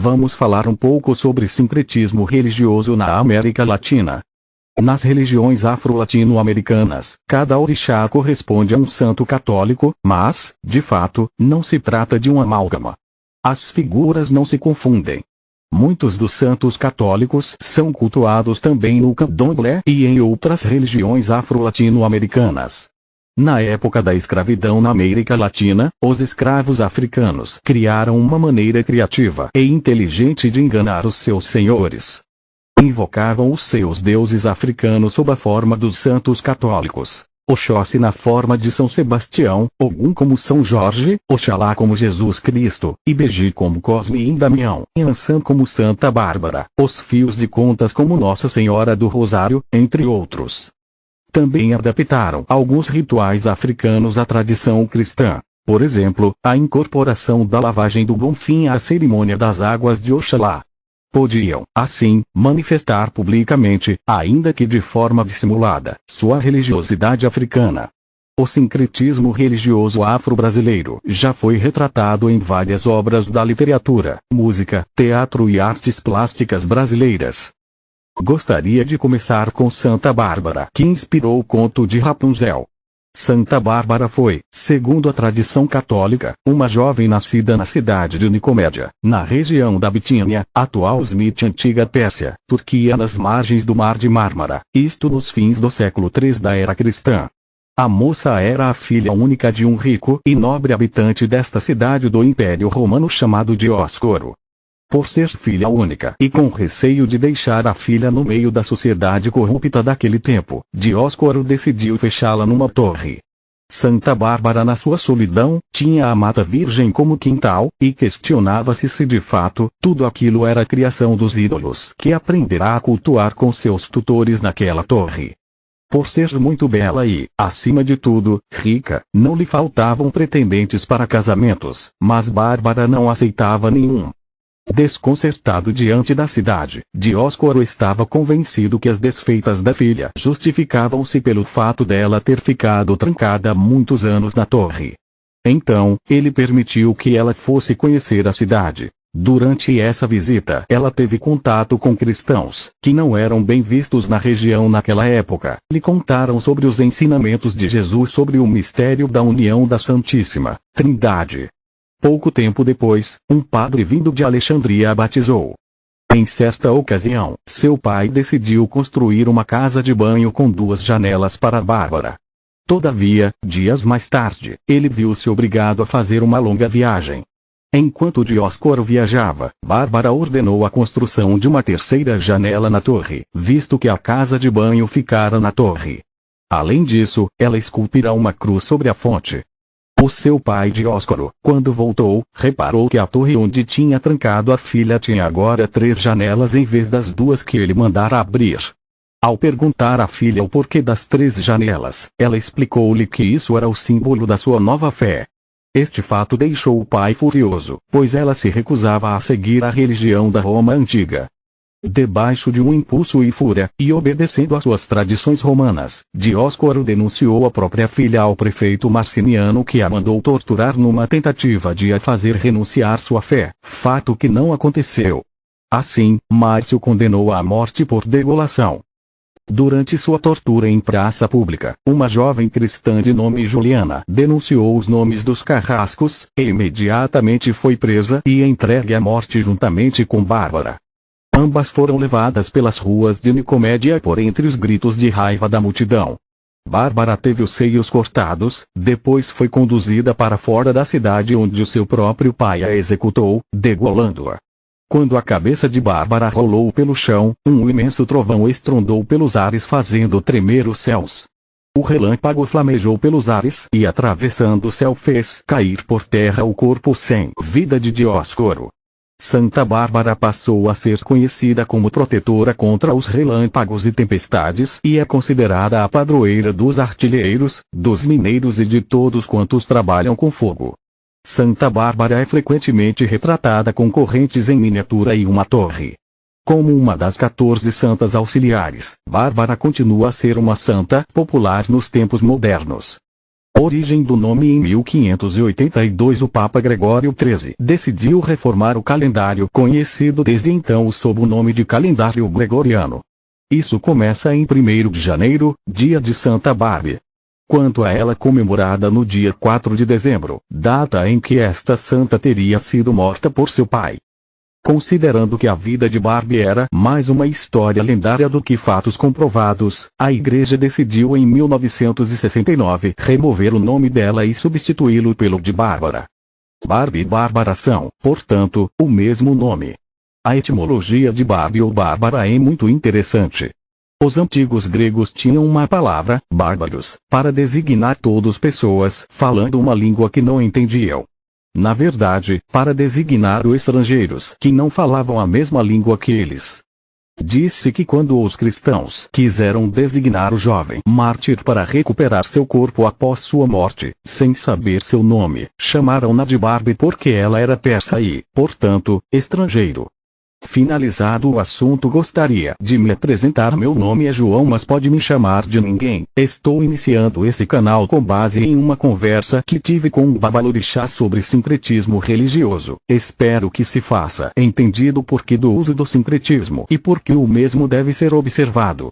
vamos falar um pouco sobre sincretismo religioso na América Latina. Nas religiões afro-latino-americanas, cada orixá corresponde a um santo católico, mas, de fato, não se trata de um amálgama. As figuras não se confundem. Muitos dos santos católicos são cultuados também no candomblé e em outras religiões afro-latino-americanas. Na época da escravidão na América Latina, os escravos africanos criaram uma maneira criativa e inteligente de enganar os seus senhores. Invocavam os seus deuses africanos sob a forma dos santos católicos. Oxóssi na forma de São Sebastião, Ogum como São Jorge, Oxalá como Jesus Cristo, Ibeji como Cosme e Damião, e Ansan como Santa Bárbara, os fios de contas como Nossa Senhora do Rosário, entre outros. Também adaptaram alguns rituais africanos à tradição cristã. Por exemplo, a incorporação da lavagem do Bonfim à cerimônia das águas de Oxalá. Podiam, assim, manifestar publicamente, ainda que de forma dissimulada, sua religiosidade africana. O sincretismo religioso afro-brasileiro já foi retratado em várias obras da literatura, música, teatro e artes plásticas brasileiras. Gostaria de começar com Santa Bárbara, que inspirou o conto de Rapunzel. Santa Bárbara foi, segundo a tradição católica, uma jovem nascida na cidade de Nicomédia, na região da Bitínia, atual Smith, antiga Pérsia, Turquia, nas margens do Mar de Mármara, isto nos fins do século III da era cristã. A moça era a filha única de um rico e nobre habitante desta cidade do Império Romano chamado Dióscoro. Por ser filha única e com receio de deixar a filha no meio da sociedade corrupta daquele tempo, Dióscoro decidiu fechá-la numa torre. Santa Bárbara, na sua solidão, tinha a Mata Virgem como quintal, e questionava-se se de fato, tudo aquilo era criação dos ídolos que aprenderá a cultuar com seus tutores naquela torre. Por ser muito bela e, acima de tudo, rica, não lhe faltavam pretendentes para casamentos, mas Bárbara não aceitava nenhum. Desconcertado diante da cidade, Dióscoro estava convencido que as desfeitas da filha justificavam-se pelo fato dela ter ficado trancada há muitos anos na torre. Então, ele permitiu que ela fosse conhecer a cidade. Durante essa visita, ela teve contato com cristãos, que não eram bem vistos na região naquela época. Lhe contaram sobre os ensinamentos de Jesus sobre o mistério da união da Santíssima Trindade. Pouco tempo depois, um padre vindo de Alexandria a batizou. Em certa ocasião, seu pai decidiu construir uma casa de banho com 2 janelas para Bárbara. Todavia, dias mais tarde, ele viu-se obrigado a fazer uma longa viagem. Enquanto Dióscoro viajava, Bárbara ordenou a construção de uma 3ª janela na torre, visto que a casa de banho ficara na torre. Além disso, ela esculpirá uma cruz sobre a fonte. O seu pai Dióscoro, quando voltou, reparou que a torre onde tinha trancado a filha tinha agora 3 janelas em vez das 2 que ele mandara abrir. Ao perguntar à filha o porquê das 3 janelas, ela explicou-lhe que isso era o símbolo da sua nova fé. Este fato deixou o pai furioso, pois ela se recusava a seguir a religião da Roma antiga. Debaixo de um impulso e fúria, e obedecendo às suas tradições romanas, Dióscoro denunciou a própria filha ao prefeito Marciniano, que a mandou torturar numa tentativa de a fazer renunciar sua fé, fato que não aconteceu. Assim, Márcio condenou-a à morte por degolação. Durante sua tortura em praça pública, uma jovem cristã de nome Juliana denunciou os nomes dos carrascos, e imediatamente foi presa e entregue à morte juntamente com Bárbara. Ambas foram levadas pelas ruas de Nicomédia por entre os gritos de raiva da multidão. Bárbara teve os seios cortados, depois foi conduzida para fora da cidade onde o seu próprio pai a executou, degolando-a. Quando a cabeça de Bárbara rolou pelo chão, um imenso trovão estrondou pelos ares fazendo tremer os céus. O relâmpago flamejou pelos ares e atravessando o céu fez cair por terra o corpo sem vida de Dióscoro. Santa Bárbara passou a ser conhecida como protetora contra os relâmpagos e tempestades e é considerada a padroeira dos artilheiros, dos mineiros e de todos quantos trabalham com fogo. Santa Bárbara é frequentemente retratada com correntes em miniatura e uma torre. Como uma das 14 santas auxiliares, Bárbara continua a ser uma santa popular nos tempos modernos. Origem do nome. Em 1582 o Papa Gregório XIII decidiu reformar o calendário conhecido desde então sob o nome de calendário gregoriano. Isso começa em 1º de janeiro, dia de Santa Bárbara. Quanto a ela, comemorada no dia 4 de dezembro, data em que esta santa teria sido morta por seu pai. Considerando que a vida de Barbie era mais uma história lendária do que fatos comprovados, a Igreja decidiu em 1969 remover o nome dela e substituí-lo pelo de Bárbara. Barbie e Bárbara são, portanto, o mesmo nome. A etimologia de Barbie ou Bárbara é muito interessante. Os antigos gregos tinham uma palavra, bárbaros, para designar todas pessoas falando uma língua que não entendiam. Na verdade, para designar os estrangeiros que não falavam a mesma língua que eles. Disse que quando os cristãos quiseram designar o jovem mártir para recuperar seu corpo após sua morte, sem saber seu nome, chamaram-na de Barbie porque ela era persa e, portanto, estrangeiro. Finalizado o assunto, gostaria de me apresentar. Meu nome é João, mas pode me chamar de ninguém. Estou iniciando esse canal com base em uma conversa que tive com um babalorixá sobre sincretismo religioso. Espero que se faça entendido o porquê do uso do sincretismo e por que o mesmo deve ser observado.